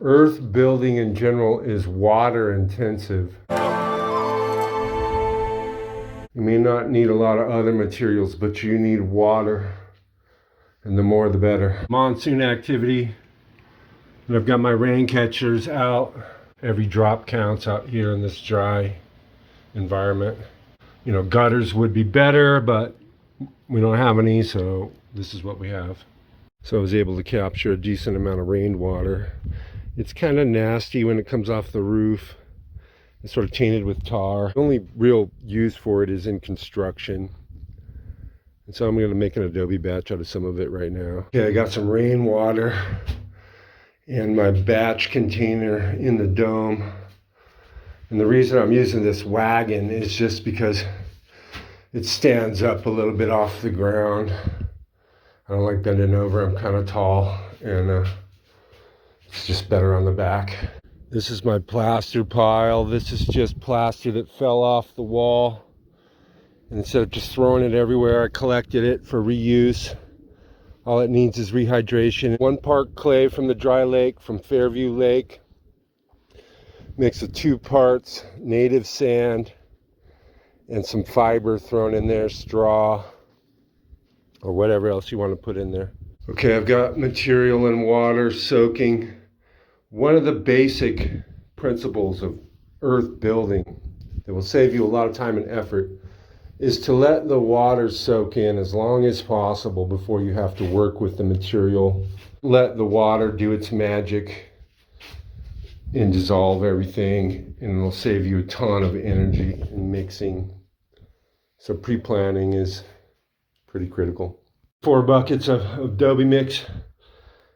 Earth building in general is water intensive. You may not need a lot of other materials, but you need water, and the more the better. Monsoon activity, and I've got my rain catchers out. Every drop counts out here in this dry environment. You know, gutters would be better, but we don't have any, so this is what we have. So I was able to capture a decent amount of rainwater. It's kind of nasty when it comes off the roof. It's sort of tainted with tar. The only real use for it is in construction. And so I'm going to make an adobe batch out of some of it right now. Okay, I got some rainwater in my batch container in the dome. And the reason I'm using this wagon is just because it stands up a little bit off the ground. I don't like bending over, I'm kind of tall, and it's just better on the back. This is my plaster pile. This is just plaster that fell off the wall. And instead of just throwing it everywhere, I collected it for reuse. All it needs is rehydration. 1 part clay from the dry lake, from Fairview Lake. Mixed with 2 parts native sand and some fiber thrown in there, straw, or whatever else you want to put in there. Okay, I've got material and water soaking. One of the basic principles of earth building that will save you a lot of time and effort is to let the water soak in as long as possible before you have to work with the material. Let the water do its magic and dissolve everything, and it'll save you a ton of energy in mixing. So pre-planning is pretty critical. 4 buckets of adobe mix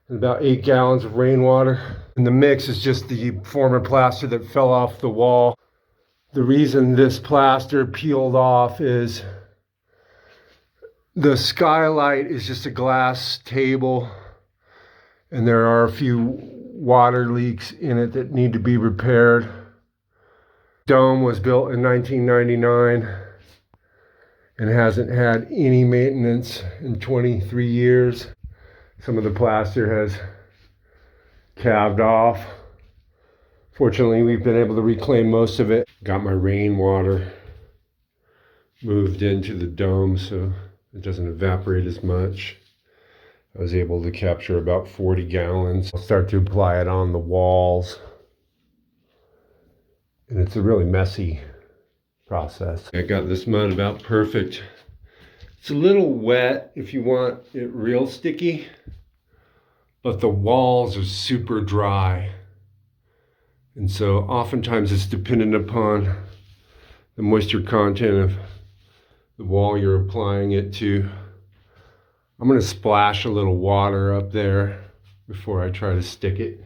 and about 8 gallons of rainwater. And the mix is just the former plaster that fell off the wall. The reason this plaster peeled off is the skylight is just a glass table, and there are a few water leaks in it that need to be repaired. Dome was built in 1999 and hasn't had any maintenance in 23 years. Some of the plaster has calved off. Fortunately, we've been able to reclaim most of it. Got my rainwater moved into the dome so it doesn't evaporate as much. I was able to capture about 40 gallons. I'll start to apply it on the walls. And it's a really messy process. I got this mud about perfect. It's a little wet if you want it real sticky, but the walls are super dry. And so oftentimes it's dependent upon the moisture content of the wall you're applying it to. I'm going to splash a little water up there before I try to stick it.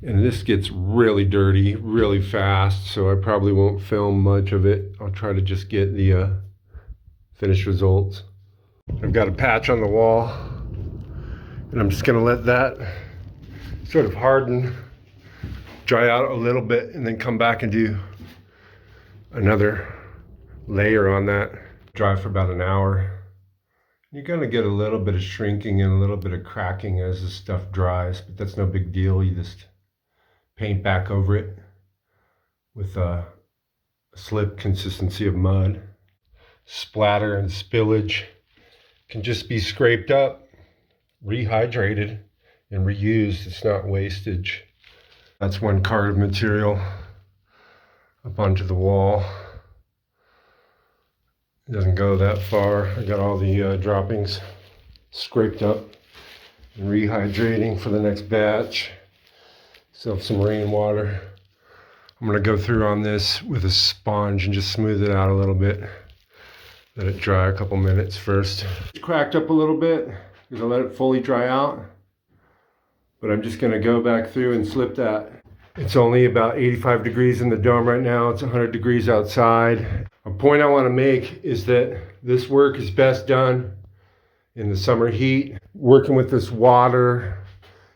And this gets really dirty really fast, so I probably won't film much of it. I'll try to just get the finished results. I've got a patch on the wall, and I'm just going to let that sort of harden, dry out a little bit, and then come back and do another layer on that. Dry for about an hour. You're going to get a little bit of shrinking and a little bit of cracking as the stuff dries, but that's no big deal. You just paint back over it with a slip consistency of mud. Splatter and spillage can just be scraped up, rehydrated, and reused. It's not wastage. That's 1 cart of material up onto the wall. It doesn't go that far. I got all the droppings scraped up and rehydrating for the next batch. Still have some rainwater. I'm going to go through on this with a sponge and just smooth it out a little bit. Let it dry a couple minutes first. It's cracked up a little bit because I let it fully dry out. But I'm just going to go back through and slip that. It's only about 85 degrees in the dome right now. It's 100 degrees outside. A point I want to make is that this work is best done in the summer heat. Working with this water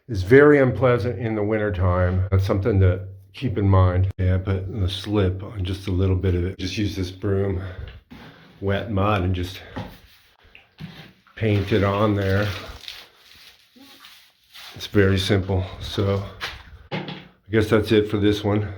is very unpleasant in the wintertime. That's something to keep in mind. Yeah, I put the slip on just a little bit of it. Just use this broom, wet mud, and just paint it on there. It's very simple. So I guess that's it for this one.